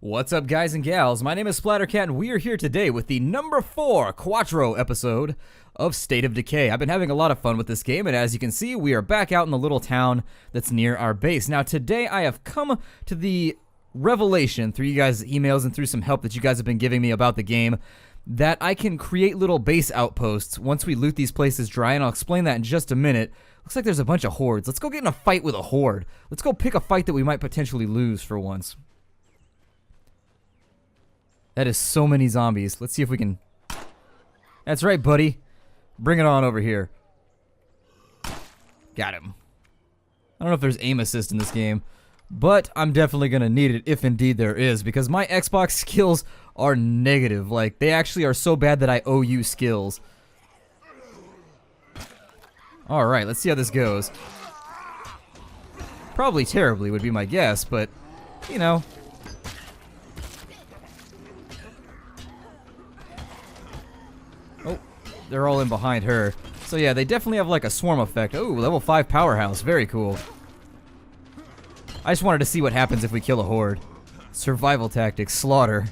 What's up, guys and gals? My name is Splattercat, and we are here today with the number 4 Quattro episode of State of Decay. I've been having a lot of fun with this game, and as you can see, we are back out in the little town that's near our base. Now, today I have come to the revelation through you guys' emails and through some help that you guys have been giving me about the game that I can create little base outposts once we loot these places dry, and I'll explain that in just a minute. Looks like there's a bunch of hordes. Let's go get in a fight with a horde. Let's go pick a fight that we might potentially lose for once. That is so many zombies. Let's see if we can... That's right, buddy. Bring it on over here. Got him. I don't know if there's aim assist in this game, but I'm definitely going to need it if indeed there is, because my Xbox skills are negative. Like, they actually are so bad that I owe you skills. Alright, let's see how this goes. Probably terribly would be my guess, but, you know... They're all in behind her. So yeah, they definitely have like a swarm effect. Oh, level 5 powerhouse. Very cool. I just wanted to see what happens if we kill a horde. Survival tactics. Slaughter.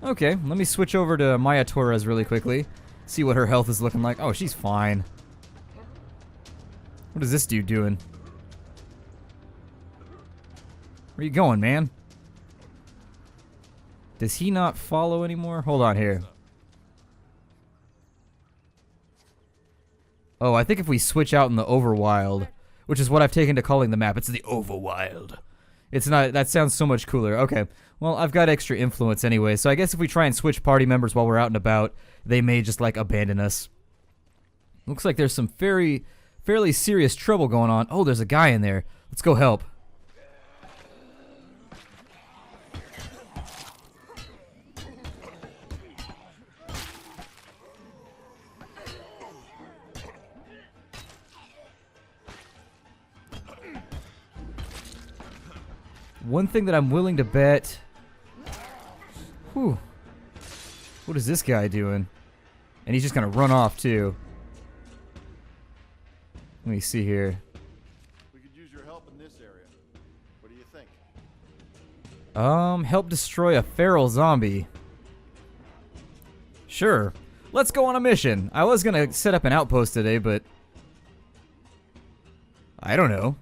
Okay, let me switch over to Maya Torres really quickly. See what her health is looking like. Oh, she's fine. What is this dude doing? Where you going, man? Does he not follow anymore? Hold on here. Oh, I think if we switch out in the Overwild, which is what I've taken to calling the map, it's the Overwild. It's not, that sounds so much cooler. Okay, well, I've got extra influence anyway, so I guess if we try and switch party members while we're out and about, they may just, like, abandon us. Looks like there's some fairly serious trouble going on. Oh, there's a guy in there. Let's go help. One thing that I'm willing to bet... Whew. What is this guy doing? And he's just gonna run off, too. Let me see here. We could use your help in this area. What do you think? Help destroy a feral zombie. Sure. Let's go on a mission. I was gonna set up an outpost today, but... I don't know.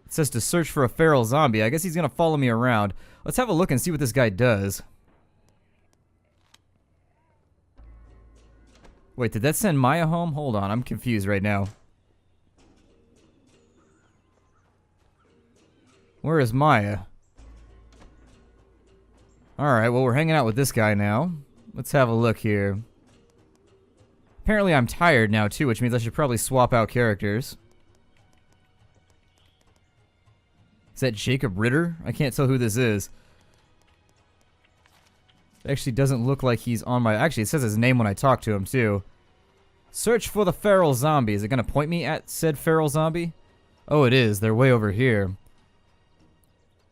It says to search for a feral zombie. I guess he's gonna follow me around. Let's have a look and see what this guy does. Wait, did that send Maya home? Hold on, I'm confused right now. Where is Maya? Alright, well, we're hanging out with this guy now. Let's have a look here. Apparently I'm tired now too, which means I should probably swap out characters. Is that Jacob Ritter? I can't tell who this is. It actually doesn't look like he's on my... Actually, it says his name when I talk to him, too. Search for the feral zombie. Is it going to point me at said feral zombie? Oh, it is. They're way over here.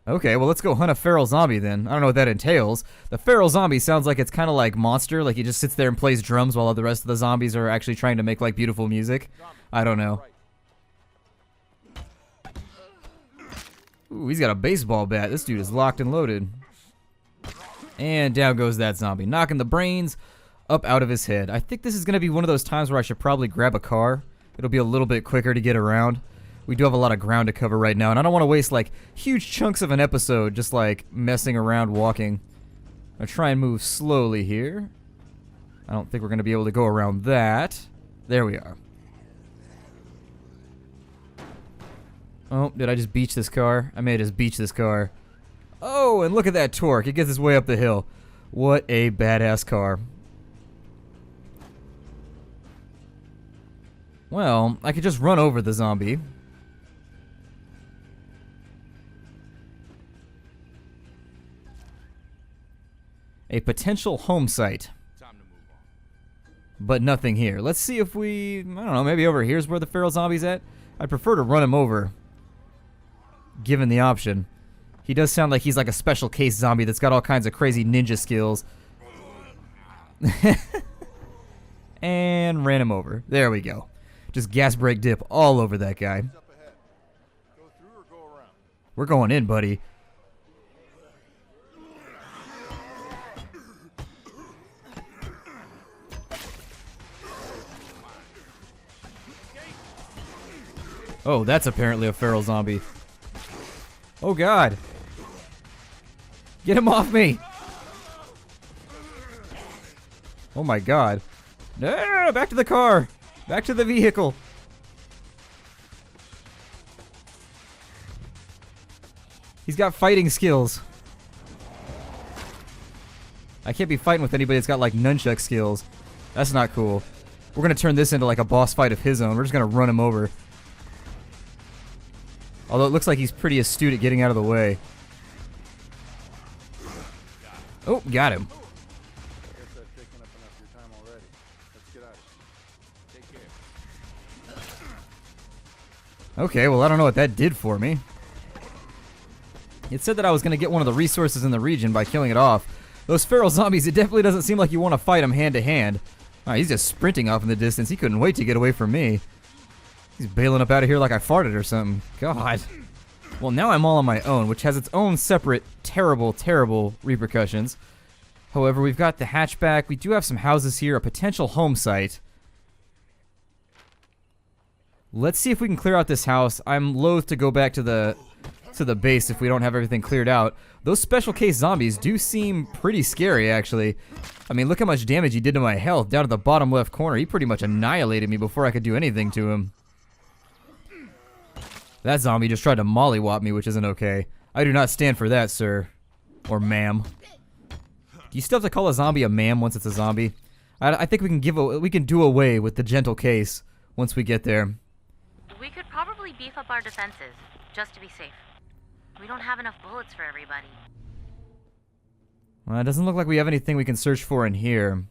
Okay, well, let's go hunt a feral zombie, then. I don't know what that entails. The feral zombie sounds like it's kind of like Monster. Like, he just sits there and plays drums while the rest of the zombies are actually trying to make, like, beautiful music. I don't know. Ooh, he's got a baseball bat. This dude is locked and loaded. And down goes that zombie, knocking the brains up out of his head. I think this is going to be one of those times where I should probably grab a car. It'll be a little bit quicker to get around. We do have a lot of ground to cover right now, and I don't want to waste, like, huge chunks of an episode just, like, messing around walking. I'll try and move slowly here. I don't think we're going to be able to go around that. There we are. Oh, did I just beach this car? I may just beach this car. Oh, and look at that torque. It gets its way up the hill. What a badass car. Well, I could just run over the zombie. A potential home site. But nothing here. Let's see if we... I don't know, maybe over here's where the feral zombie's at. I'd prefer to run him over, given the option. He does sound like he's like a special case zombie that's got all kinds of crazy ninja skills. And ran him over. There we go. Just gas brake dip all over that guy. We're going in, buddy. Oh, that's apparently a feral zombie. Oh god. Get him off me! Oh my god. No, back to the car! Back to the vehicle! He's got fighting skills. I can't be fighting with anybody that's got like nunchuck skills. That's not cool. We're gonna turn this into like a boss fight of his own. We're just gonna run him over. Although it looks like he's pretty astute at getting out of the way. Oh, got him. I guess I've taken up enough of your time already. Let's get out. Take care. Okay, well I don't know what that did for me. It said that I was gonna get one of the resources in the region by killing it off. Those feral zombies, it definitely doesn't seem like you want to fight them hand to hand. Alright, he's just sprinting off in the distance. He couldn't wait to get away from me. He's bailing up out of here like I farted or something. God. Well, now I'm all on my own, which has its own separate, terrible, terrible repercussions. However, we've got the hatchback. We do have some houses here, a potential home site. Let's see if we can clear out this house. I'm loath to go back to the base if we don't have everything cleared out. Those special case zombies do seem pretty scary, actually. I mean, look how much damage he did to my health down at the bottom left corner. He pretty much annihilated me before I could do anything to him. That zombie just tried to mollywop me, which isn't okay. I do not stand for that, sir. Or ma'am. Do you still have to call a zombie a ma'am once it's a zombie? I think we can do away with the gentle case once we get there. We could probably beef up our defenses, just to be safe. We don't have enough bullets for everybody. Well, it doesn't look like we have anything we can search for in here.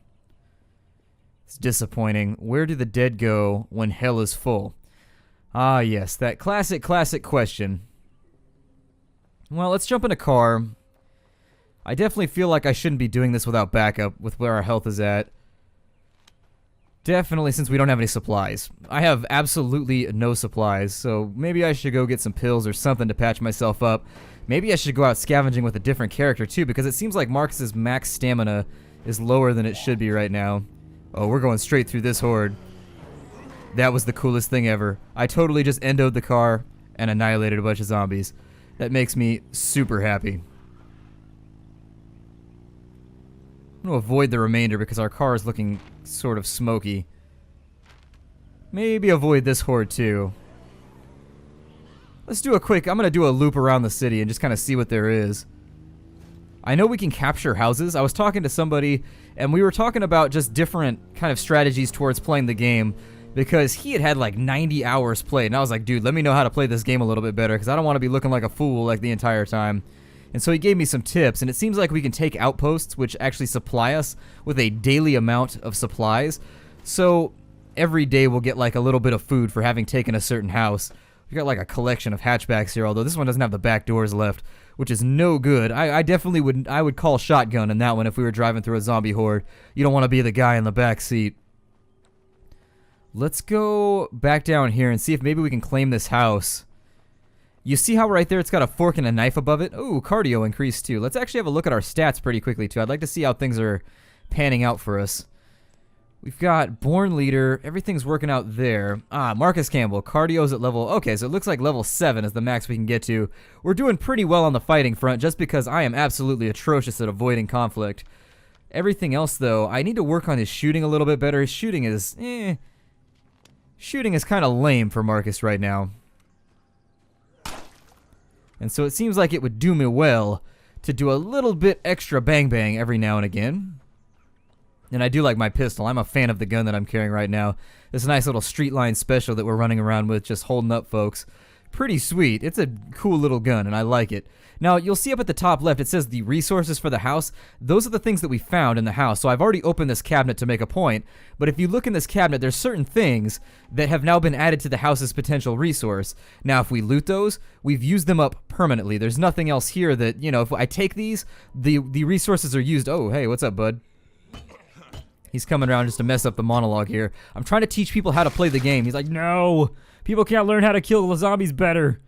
It's disappointing. Where do the dead go when hell is full? Ah, yes, that classic question. Well, let's jump in a car. I definitely feel like I shouldn't be doing this without backup with where our health is at. Definitely, since we don't have any supplies. I have absolutely no supplies, so maybe I should go get some pills or something to patch myself up. Maybe I should go out scavenging with a different character too, because it seems like Marcus's max stamina is lower than it should be right now. Oh, we're going straight through this horde. That was the coolest thing ever. I totally just endoed the car and annihilated a bunch of zombies. That makes me super happy. I'm going to avoid the remainder because our car is looking sort of smoky. Maybe avoid this horde too. Let's do a quick, I'm going to do a loop around the city and just kind of see what there is. I know we can capture houses. I was talking to somebody and we were talking about just different kind of strategies towards playing the game because he had like 90 hours played and I was like, dude, let me know how to play this game a little bit better because I don't want to be looking like a fool like the entire time. And so he gave me some tips, and it seems like we can take outposts, which actually supply us with a daily amount of supplies. So every day we'll get like a little bit of food for having taken a certain house. We've got like a collection of hatchbacks here, although this one doesn't have the back doors left, which is no good. I definitely would call shotgun in that one if we were driving through a zombie horde. You don't want to be the guy in the back seat. Let's go back down here and see if maybe we can claim this house. You see how right there it's got a fork and a knife above it? Ooh, cardio increased too. Let's actually have a look at our stats pretty quickly too. I'd like to see how things are panning out for us. We've got Born Leader. Everything's working out there. Ah, Marcus Campbell. Cardio's at level... Okay, so it looks like level 7 is the max we can get to. We're doing pretty well on the fighting front just because I am absolutely atrocious at avoiding conflict. Everything else, though, I need to work on his shooting a little bit better. His shooting is... Shooting is kind of lame for Marcus right now. And so it seems like it would do me well to do a little bit extra bang-bang every now and again. And I do like my pistol. I'm a fan of the gun that I'm carrying right now. This nice little street line special that we're running around with, just holding up folks. Pretty sweet. It's a cool little gun, and I like it. Now, you'll see up at the top left, it says the resources for the house. Those are the things that we found in the house. So I've already opened this cabinet to make a point. But if you look in this cabinet, there's certain things that have now been added to the house's potential resource. Now, if we loot those, we've used them up permanently. There's nothing else here that, you know, if I take these, the resources are used. Oh, hey, what's up, bud? He's coming around just to mess up the monologue here. I'm trying to teach people how to play the game. He's like, no, people can't learn how to kill the zombies better.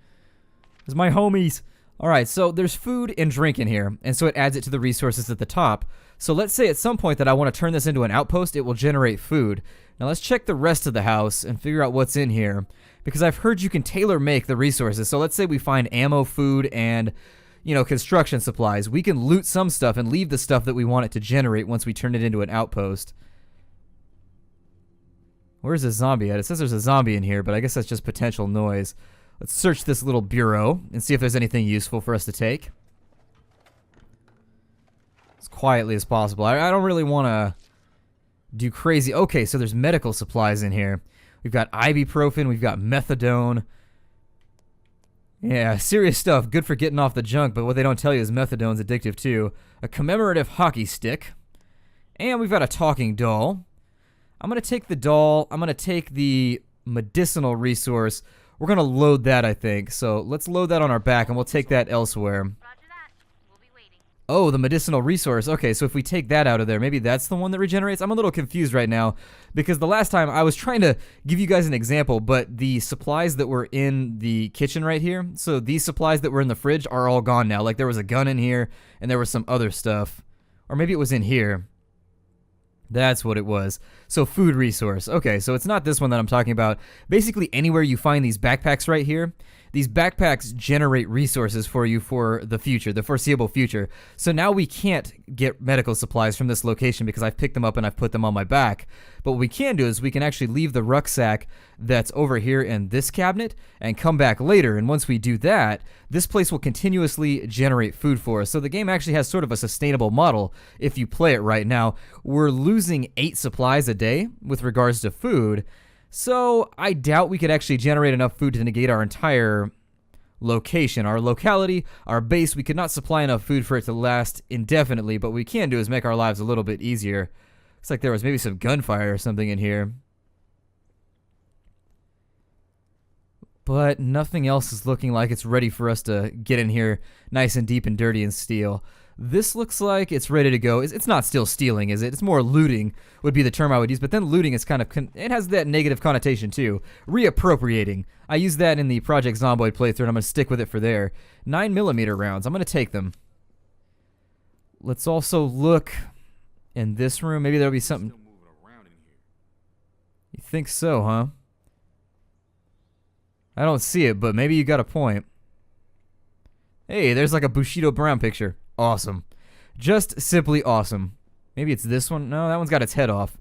It's my homies. All right, so there's food and drink in here, and so it adds it to the resources at the top. So let's say at some point that I want to turn this into an outpost, it will generate food. Now let's check the rest of the house and figure out what's in here, because I've heard you can tailor make the resources. So let's say we find ammo, food, and construction supplies. We can loot some stuff and leave the stuff that we want it to generate once we turn it into an outpost. Where's the zombie at? It says there's a zombie in here, but I guess that's just potential noise. Let's search this little bureau and see if there's anything useful for us to take. As quietly as possible. I don't really want to do crazy. Okay, so there's medical supplies in here. We've got ibuprofen. We've got methadone. Yeah, serious stuff. Good for getting off the junk, but what they don't tell you is methadone's addictive too. A commemorative hockey stick. And we've got a talking doll. I'm going to take the doll. I'm going to take the medicinal resource. We're going to load that, I think. So let's load that on our back, and we'll take that elsewhere. Roger that. We'll be waiting. Oh, the medicinal resource. Okay, so if we take that out of there, maybe that's the one that regenerates? I'm a little confused right now because the last time I was trying to give you guys an example, but the supplies that were in the kitchen right here, so these supplies that were in the fridge are all gone now. Like there was a gun in here, and there was some other stuff. Or maybe it was in here. That's what it was. So food resource. Okay, so it's not this one that I'm talking about. Basically, anywhere you find these backpacks right here, these backpacks generate resources for you for the future, the foreseeable future. So now we can't get medical supplies from this location because I've picked them up and I've put them on my back. But what we can do is we can actually leave the rucksack that's over here in this cabinet and come back later. And once we do that, this place will continuously generate food for us. So the game actually has sort of a sustainable model if you play it right now. We're losing 8 supplies a day with regards to food. So I doubt we could actually generate enough food to negate our entire location. Our locality, our base, we could not supply enough food for it to last indefinitely, but what we can do is make our lives a little bit easier. Looks like there was maybe some gunfire or something in here. But nothing else is looking like it's ready for us to get in here nice and deep and dirty and steal. This looks like it's ready to go. It's not still stealing, is it? It's more looting would be the term I would use, but then looting is kind of, it has that negative connotation too. Reappropriating. I used that in the Project Zomboid playthrough, and I'm going to stick with it for there. 9mm rounds. I'm going to take them. Let's also look in this room. Maybe there'll be something. You think so, huh? I don't see it, but maybe you got a point. Hey, there's like a Bushido Brown picture. Awesome. Just simply awesome. Maybe it's this one. No, that one's got its head off.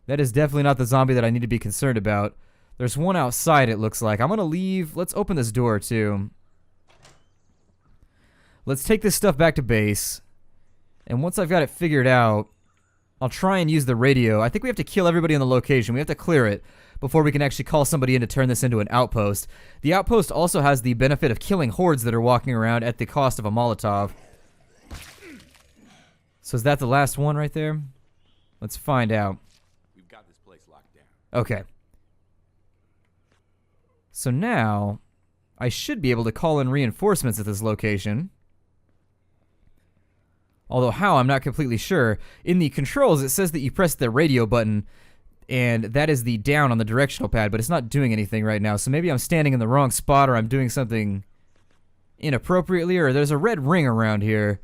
That is definitely not the zombie that I need to be concerned about. There's one outside, it looks like. I'm going to leave. Let's open this door, too. Let's take this stuff back to base. And once I've got it figured out, I'll try and use the radio. I think we have to kill everybody on the location. We have to clear it before we can actually call somebody in to turn this into an outpost. The outpost also has the benefit of killing hordes that are walking around at the cost of a Molotov. So is that the last one right there? Let's find out. We've got this place locked down. Okay. So now, I should be able to call in reinforcements at this location. Although how, I'm not completely sure. In the controls, it says that you press the radio button, and that is the down on the directional pad, but it's not doing anything right now. So maybe I'm standing in the wrong spot, or I'm doing something inappropriately, or there's a red ring around here,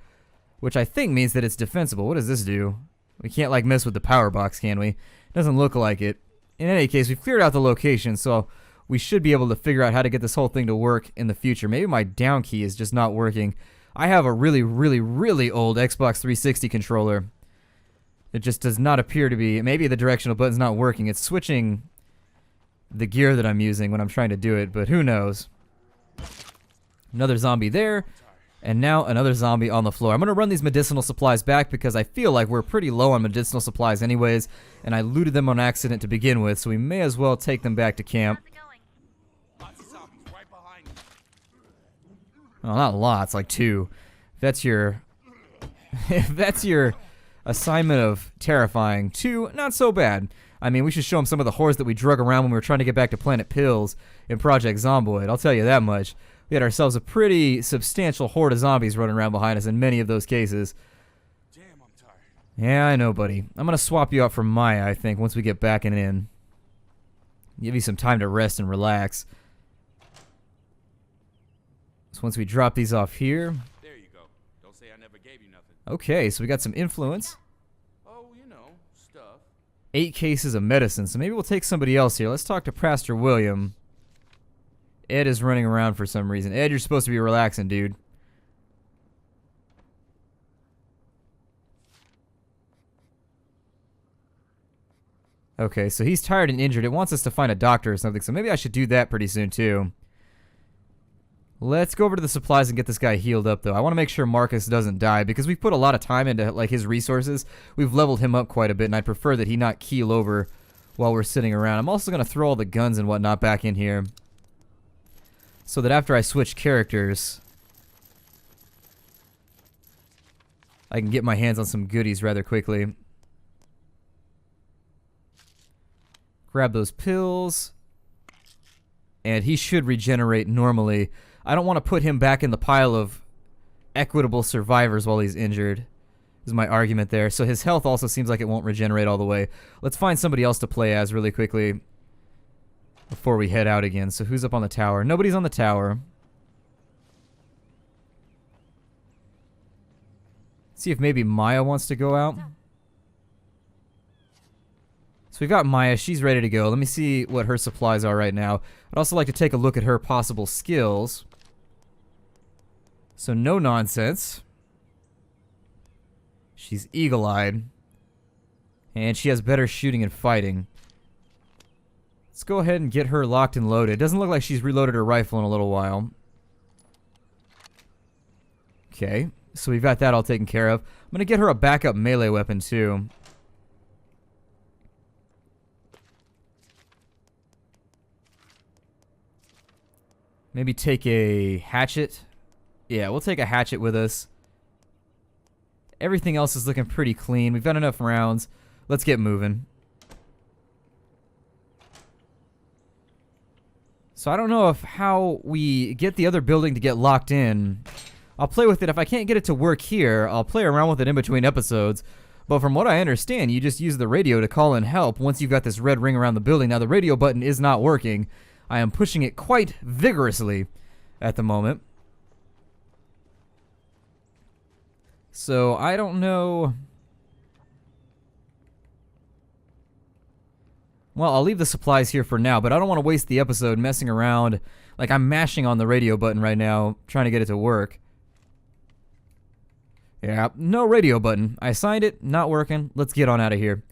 which I think means that it's defensible. What does this do? We can't, like, mess with the power box, can we? Doesn't look like it. In any case, we've cleared out the location, so we should be able to figure out how to get this whole thing to work in the future. Maybe my down key is just not working. I have a really, really, really old Xbox 360 controller. It just does not appear to be. Maybe the directional button's not working. It's switching the gear that I'm using when I'm trying to do it, but who knows? Another zombie there. And now another zombie on the floor. I'm going to run these medicinal supplies back because I feel like we're pretty low on medicinal supplies anyways, and I looted them on accident to begin with, so we may as well take them back to camp. How's it going? Lots of zombies right behind you. Well, not lots, like 2. If that's your if that's your assignment of terrifying, 2, not so bad. I mean, we should show them some of the horrors that we drug around when we were trying to get back to Planet Pills in Project Zomboid. I'll tell you that much. We had ourselves a pretty substantial horde of zombies running around behind us in many of those cases. Damn, I'm tired. Yeah, I know, buddy. I'm going to swap you out for Maya, I think, once we get back and in. Give you some time to rest and relax. So once we drop these off here. There you go. Don't say I never gave you nothing. Okay, so we got some influence. Oh, you know, stuff. 8 cases of medicine, so maybe we'll take somebody else here. Let's talk to Pastor William. Ed is running around for some reason. Ed, you're supposed to be relaxing, dude. Okay, so he's tired and injured. It wants us to find a doctor or something, so maybe I should do that pretty soon, too. Let's go over to the supplies and get this guy healed up, though. I want to make sure Marcus doesn't die, because we've put a lot of time into, like, his resources. We've leveled him up quite a bit, and I prefer that he not keel over while we're sitting around. I'm also going to throw all the guns and whatnot back in here, so that after I switch characters, I can get my hands on some goodies rather quickly. Grab those pills. And he should regenerate normally. I don't want to put him back in the pile of equitable survivors while he's injured, is my argument there. So his health also seems like it won't regenerate all the way. Let's find somebody else to play as really quickly before we head out again. So who's up on the tower? Nobody's on the tower. See if maybe Maya wants to go out. So we've got Maya, she's ready to go. Let me see what her supplies are right now. I'd also like to take a look at her possible skills. So no nonsense. She's eagle-eyed. And she has better shooting and fighting. Let's go ahead and get her locked and loaded. It doesn't look like she's reloaded her rifle in a little while. Okay, so we've got that all taken care of. I'm going to get her a backup melee weapon too. Maybe take a hatchet. Yeah, we'll take a hatchet with us. Everything else is looking pretty clean. We've got enough rounds. Let's get moving. So I don't know if how we get the other building to get locked in. I'll play with it. If I can't get it to work here, I'll play around with it in between episodes. But from what I understand, you just use the radio to call in help once you've got this red ring around the building. Now the radio button is not working. I am pushing it quite vigorously at the moment. So, I don't know. Well, I'll leave the supplies here for now, but I don't want to waste the episode messing around. Like, I'm mashing on the radio button right now, trying to get it to work. Yeah, no radio button. I signed it, not working. Let's get on out of here.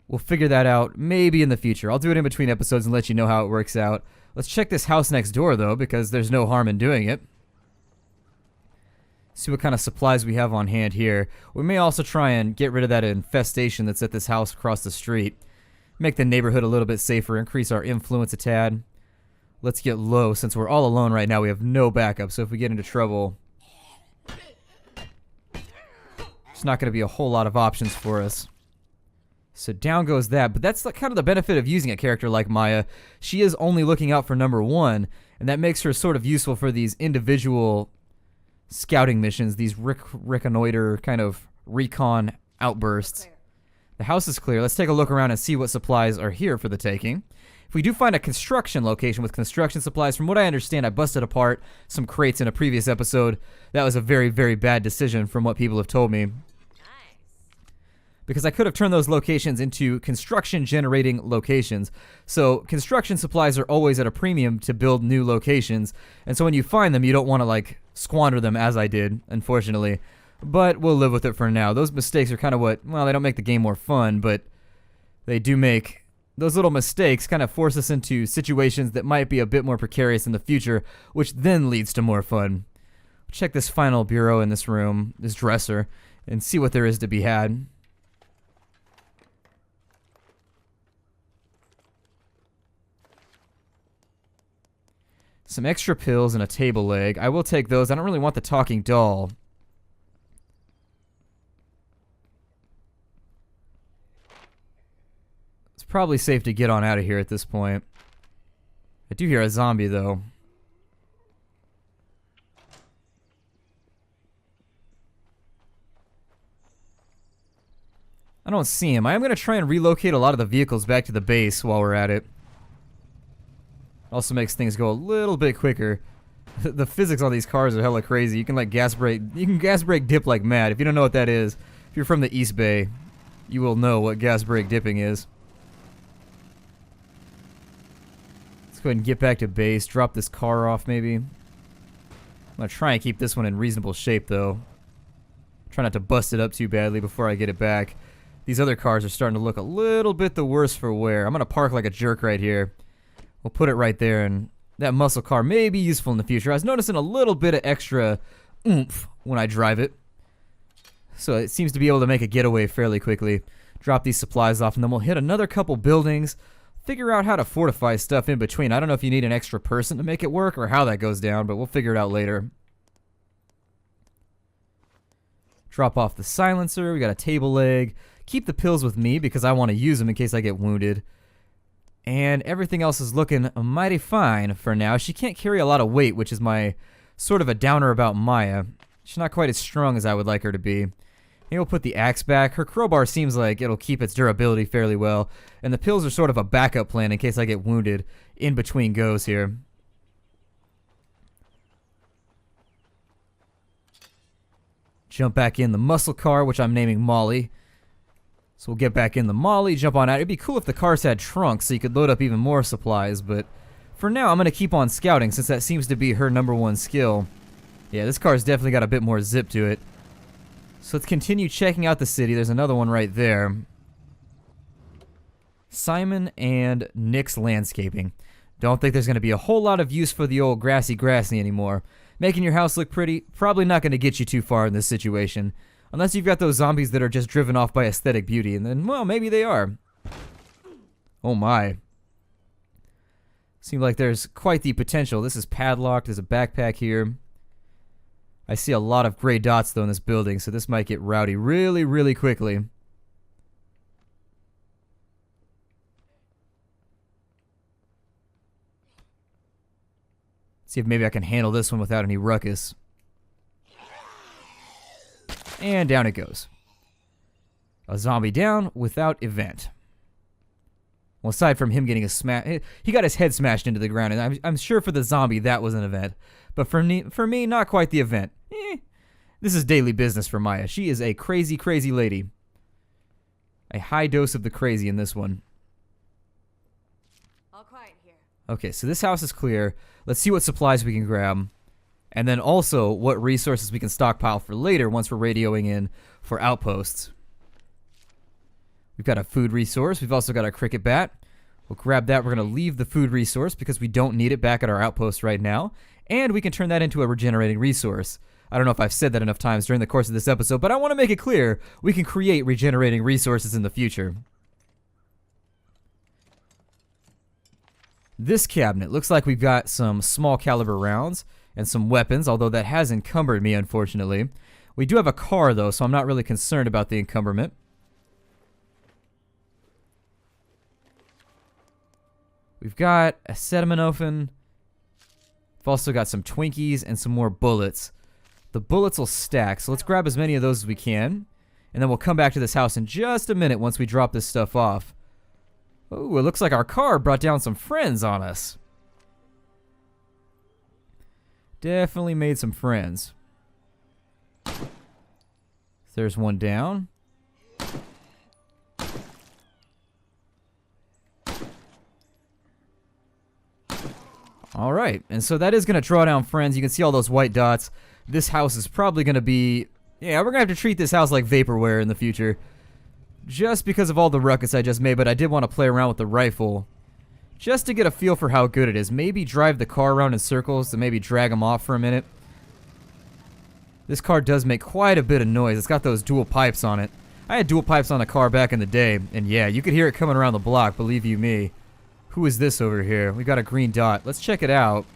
We'll figure that out maybe in the future. I'll do it in between episodes and let you know how it works out. Let's check this house next door, though, because there's no harm in doing it. See what kind of supplies we have on hand here. We may also try and get rid of that infestation that's at this house across the street. Make the neighborhood a little bit safer, increase our influence a tad. Let's get low. Since we're all alone right now, we have no backup, so if we get into trouble, there's not going to be a whole lot of options for us. So down goes that, but that's kind of the benefit of using a character like Maya. She is only looking out for number one, and that makes her sort of useful for these individual scouting missions, these reconnoiter kind of recon outbursts. The house is clear. Let's take a look around and see what supplies are here for the taking. If we do find a construction location with construction supplies, from what I understand, I busted apart some crates in a previous episode. That was a very, very bad decision from what people have told me, because I could have turned those locations into construction-generating locations. So construction supplies are always at a premium to build new locations, and so when you find them, you don't want to, like, squander them as I did, unfortunately. But we'll live with it for now. Those mistakes are kind of what, well, they don't make the game more fun, but they do make, those little mistakes kind of force us into situations that might be a bit more precarious in the future, which then leads to more fun. Check this final bureau in this room, this dresser, and see what there is to be had. Some extra pills and a table leg. I will take those. I don't really want the talking doll. It's probably safe to get on out of here at this point. I do hear a zombie, though. I don't see him. I am going to try and relocate a lot of the vehicles back to the base while we're at it. Also makes things go a little bit quicker. The physics on these cars are hella crazy. You can like gas brake dip like mad. If you don't know what that is, if you're from the East Bay, you will know what gas brake dipping is. Let's go ahead and get back to base. Drop this car off, maybe. I'm going to try and keep this one in reasonable shape, though. Try not to bust it up too badly before I get it back. These other cars are starting to look a little bit the worse for wear. I'm going to park like a jerk right here. We'll put it right there, and that muscle car may be useful in the future. I was noticing a little bit of extra oomph when I drive it. So it seems to be able to make a getaway fairly quickly. Drop these supplies off, and then we'll hit another couple buildings. Figure out how to fortify stuff in between. I don't know if you need an extra person to make it work or how that goes down, but we'll figure it out later. Drop off the silencer. We got a table leg. Keep the pills with me because I want to use them in case I get wounded. And everything else is looking mighty fine for now. She can't carry a lot of weight, which is my sort of a downer about Maya. She's not quite as strong as I would like her to be. Maybe we'll put the axe back. Her crowbar seems like it'll keep its durability fairly well. And the pills are sort of a backup plan in case I get wounded in between goes here. Jump back in the muscle car, which I'm naming Molly. So we'll get back in the Molly, jump on out. It'd be cool if the cars had trunks so you could load up even more supplies. But for now, I'm going to keep on scouting since that seems to be her #1 skill. Yeah, this car's definitely got a bit more zip to it. So let's continue checking out the city. There's another one right there. Simon and Nick's Landscaping. Don't think there's going to be a whole lot of use for the old grassy anymore. Making your house look pretty, probably not going to get you too far in this situation. Unless you've got those zombies that are just driven off by aesthetic beauty, and then, well, maybe they are. Oh my. Seems like there's quite the potential. This is padlocked. There's a backpack here. I see a lot of gray dots, though, in this building, so this might get rowdy really, really quickly. See if maybe I can handle this one without any ruckus. And down it goes. A zombie down without event. Well, aside from him getting a smash, he got his head smashed into the ground, and I'm sure for the zombie that was an event. But for me, not quite the event. This is daily business for Maya. She is a crazy, crazy lady. A high dose of the crazy in this one. All quiet here. Okay, so this house is clear. Let's see what supplies we can grab. And then also what resources we can stockpile for later once we're radioing in for outposts. We've got a food resource. We've also got a cricket bat. We'll grab that. We're going to leave the food resource because we don't need it back at our outpost right now. And we can turn that into a regenerating resource. I don't know if I've said that enough times during the course of this episode, but I want to make it clear we can create regenerating resources in the future. This cabinet looks like we've got some small caliber rounds and some weapons, although that has encumbered me, unfortunately. We do have a car, though, so I'm not really concerned about the encumberment. We've got a acetaminophen. We've also got some Twinkies and some more bullets. The bullets will stack, so let's grab as many of those as we can. And then we'll come back to this house in just a minute once we drop this stuff off. Ooh, it looks like our car brought down some friends on us. Definitely made some friends. There's one down. Alright, and so that is going to draw down friends. You can see all those white dots. This house is probably going to be... Yeah, we're going to have to treat this house like vaporware in the future. Just because of all the ruckus I just made, but I did want to play around with the rifle. Just to get a feel for how good it is. Maybe drive the car around in circles to maybe drag them off for a minute. This car does make quite a bit of noise. It's got those dual pipes on it. I had dual pipes on a car back in the day, and yeah, you could hear it coming around the block, believe you me. Who is this over here? We got a green dot. Let's check it out.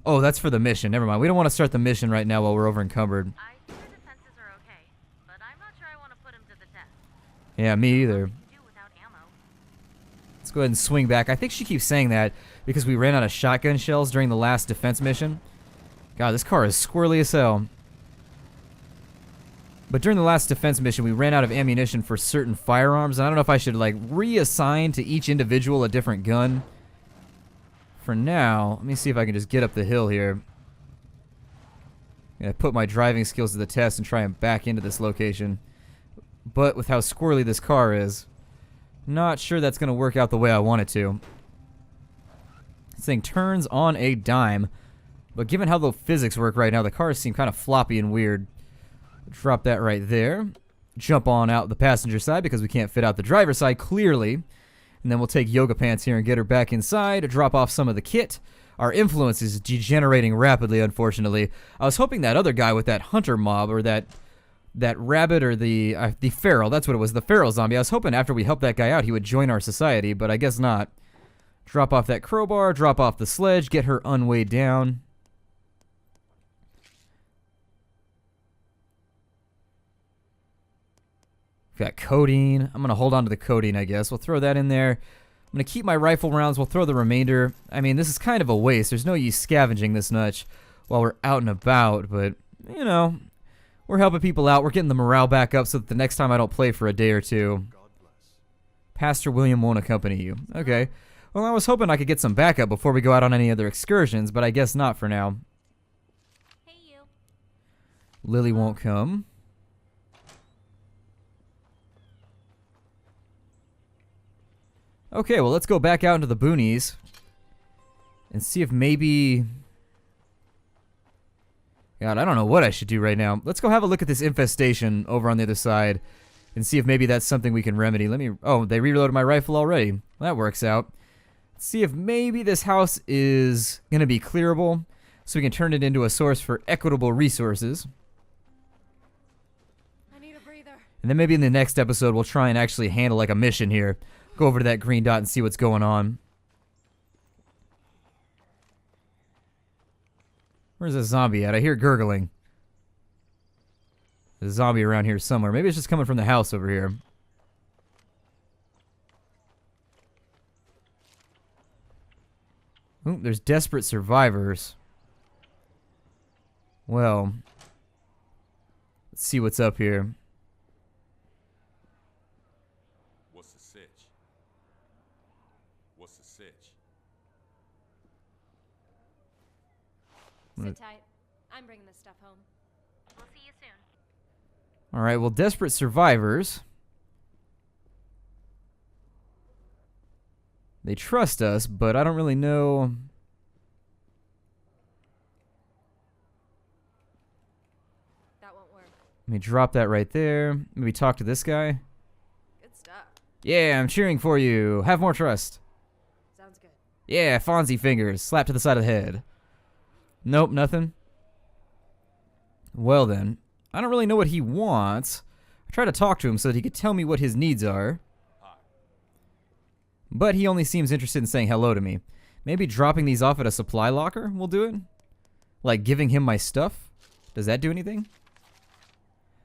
Oh, that's for the mission. Never mind. We don't want to start the mission right now while we're over encumbered. I think the defenses are okay, but I'm not sure I want to put him to the test. Yeah, me either. Do without ammo. Let's go ahead and swing back. I think she keeps saying that because we ran out of shotgun shells during the last defense mission. God, this car is squirrely as hell. But during the last defense mission, we ran out of ammunition for certain firearms, and I don't know if I should, like, reassign to each individual a different gun. For now, let me see if I can just get up the hill here. I'm gonna put my driving skills to the test and try and back into this location. But with how squirrely this car is, Not sure that's going to work out the way I want it to. This thing turns on a dime. But given how the physics work right now, the cars seem kind of floppy and weird. Drop that right there. Jump on out the passenger side because we can't fit out the driver's side, clearly. And then we'll take Yoga Pants here and get her back inside, drop off some of the kit. Our influence is degenerating rapidly, unfortunately. I was hoping that other guy with that hunter mob, or that rabbit, or the feral, that's what it was, the feral zombie. I was hoping after we help that guy out, he would join our society, but I guess not. Drop off that crowbar, drop off the sledge, get her unweighed down. Got codeine. I'm going to hold on to the codeine, I guess. We'll throw that in there. I'm going to keep my rifle rounds. We'll throw the remainder. I mean, this is kind of a waste. There's no use scavenging this much while we're out and about. But, you know, we're helping people out. We're getting the morale back up so that the next time I don't play for a day or two. Pastor William won't accompany you. Okay. Well, I was hoping I could get some backup before we go out on any other excursions, but I guess not for now. Hey, you. Lily won't come. Okay, well, let's go back out into the boonies and see if maybe... God, I don't know what I should do right now. Let's go have a look at this infestation over on the other side and see if maybe that's something we can remedy. Let me... Oh, they reloaded my rifle already. Well, that works out. Let's see if maybe this house is going to be clearable so we can turn it into a source for equitable resources. I need a breather. And then maybe in the next episode we'll try and actually handle like a mission here. Go over to that green dot and see what's going on. Where's the zombie at? I hear gurgling. There's a zombie around here somewhere. Maybe it's just coming from the house over here. Ooh, there's desperate survivors. Well, let's see what's up here. What's the sitch? What's the sitch? Sit tight. I'm bringing this stuff home. We'll see you soon. All right, well, desperate survivors. They trust us, but I don't really know. That won't work. Let me drop that right there. Maybe talk to this guy. Good stuff. Yeah, I'm cheering for you. Have more trust. Sounds good. Yeah, Fonzie fingers. Slap to the side of the head. Nope, nothing. Well then, I don't really know what he wants. I tried to talk to him so that he could tell me what his needs are. But he only seems interested in saying hello to me. Maybe dropping these off at a supply locker will do it? Like giving him my stuff? Does that do anything?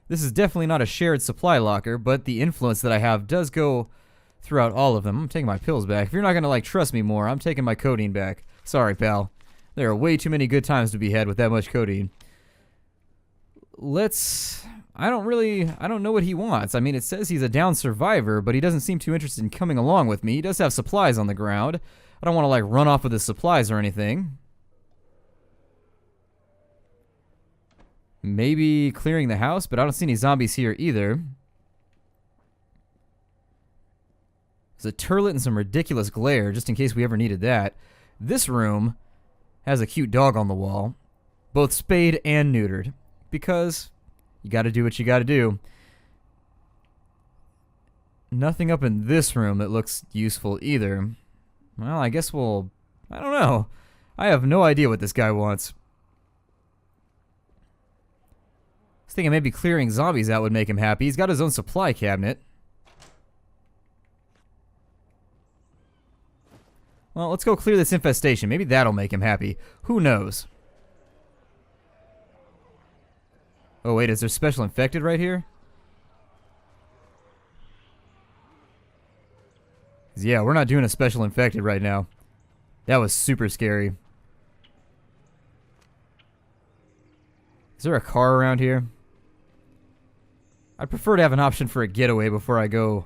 This is definitely not a shared supply locker, but the influence that I have does go throughout all of them. I'm taking my pills back. If you're not gonna like trust me more, I'm taking my codeine back. Sorry, pal. There are way too many good times to be had with that much codeine. I don't know what he wants. I mean, it says he's a down survivor, but he doesn't seem too interested in coming along with me. He does have supplies on the ground. I don't want to, like, run off with his supplies or anything. Maybe clearing the house, but I don't see any zombies here either. There's a turlet and some ridiculous glare, just in case we ever needed that. This room has a cute dog on the wall, both spayed and neutered, because you gotta do what you gotta do. Nothing up in this room that looks useful either. Well, I guess we'll... I don't know. I have no idea what this guy wants. I was thinking maybe clearing zombies out would make him happy. He's got his own supply cabinet. Well, let's go clear this infestation. Maybe that'll make him happy. Who knows? Oh, wait, is there special infected right here? Yeah, we're not doing a special infected right now. That was super scary. Is there a car around here? I'd prefer to have an option for a getaway before I go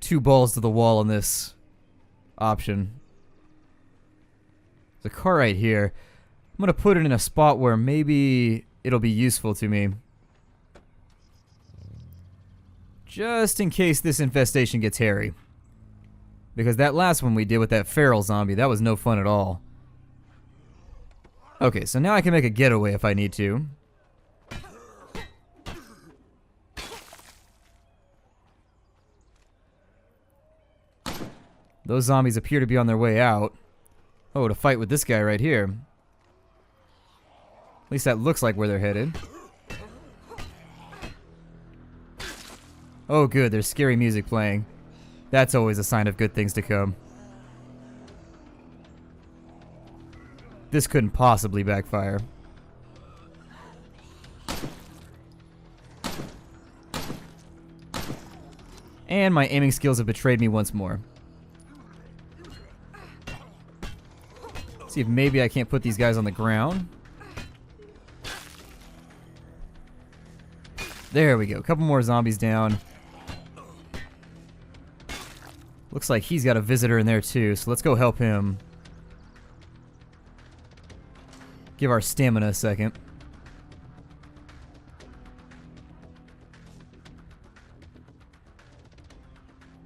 two balls to the wall on this option. There's a car right here. I'm going to put it in a spot where maybe it'll be useful to me. Just in case this infestation gets hairy. Because that last one we did with that feral zombie, that was no fun at all. Okay, so now I can make a getaway if I need to. Those zombies appear to be on their way out. Oh, to fight with this guy right here. At least that looks like where they're headed. Oh good, there's scary music playing. That's always a sign of good things to come. This couldn't possibly backfire. And my aiming skills have betrayed me once more. See if maybe I can't put these guys on the ground. There we go. A couple more zombies down. Looks like he's got a visitor in there too, so let's go help him. Give our stamina a second.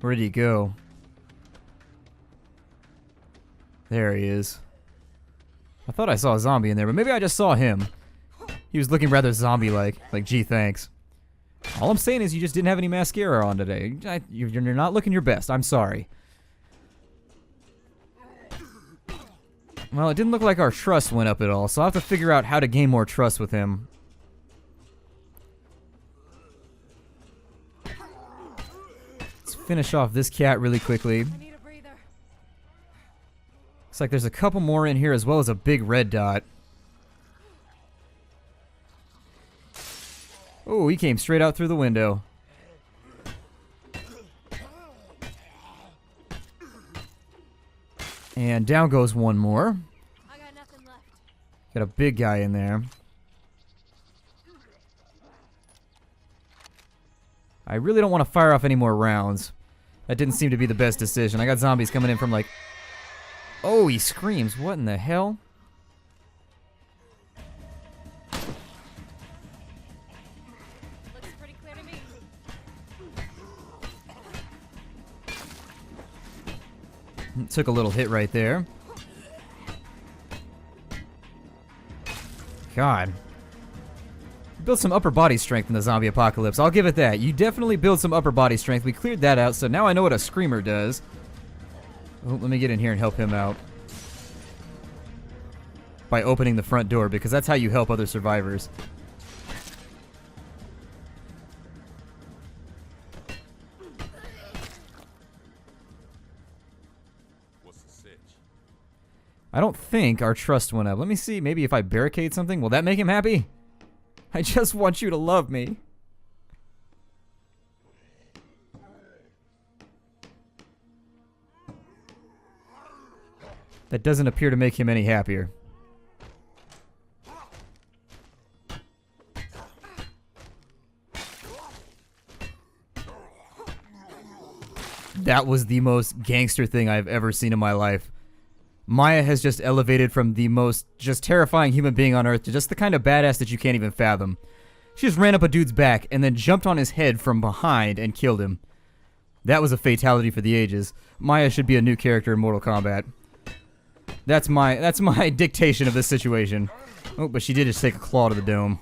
Where did he go? There he is. I thought I saw a zombie in there, but maybe I just saw him. He was looking rather zombie-like. Like, gee, thanks. All I'm saying is you just didn't have any mascara on today. You're not looking your best. I'm sorry. Well, it didn't look like our trust went up at all, so I'll have to figure out how to gain more trust with him. Let's finish off this cat really quickly. I need a breather. Looks like there's a couple more in here as well as a big red dot. Oh, he came straight out through the window. And down goes one more. I got nothing left. Got a big guy in there. I really don't want to fire off any more rounds. That didn't seem to be the best decision. I got zombies coming in from like... Oh, he screams. What in the hell? Looks pretty clear to me. Took a little hit right there. God. Built some upper body strength in the zombie apocalypse. I'll give it that. You definitely build some upper body strength. We cleared that out, so now I know what a screamer does. Oh, let me get in here and help him out. By opening the front door, because that's how you help other survivors. What's the sitch? I don't think our trust went up. Let me see. Maybe if I barricade something, will that make him happy? I just want you to love me. That doesn't appear to make him any happier. That was the most gangster thing I've ever seen in my life. Maya has just elevated from the most just terrifying human being on earth to just the kind of badass that you can't even fathom. She just ran up a dude's back and then jumped on his head from behind and killed him. That was a fatality for the ages. Maya should be a new character in Mortal Kombat. That's my dictation of this situation. Oh, but she did just take a claw to the dome.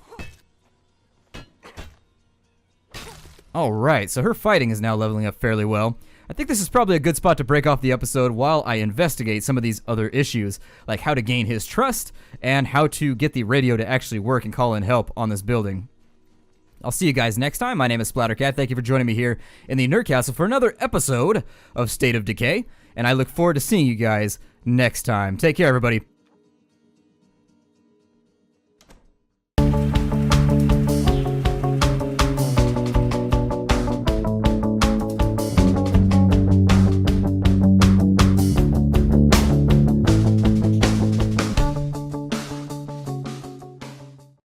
Alright, so her fighting is now leveling up fairly well. I think this is probably a good spot to break off the episode while I investigate some of these other issues, like how to gain his trust, and how to get the radio to actually work and call in help on this building. I'll see you guys next time. My name is Splattercat. Thank you for joining me here in the Nerd Castle for another episode of State of Decay, and I look forward to seeing you guys next time. Take care, everybody.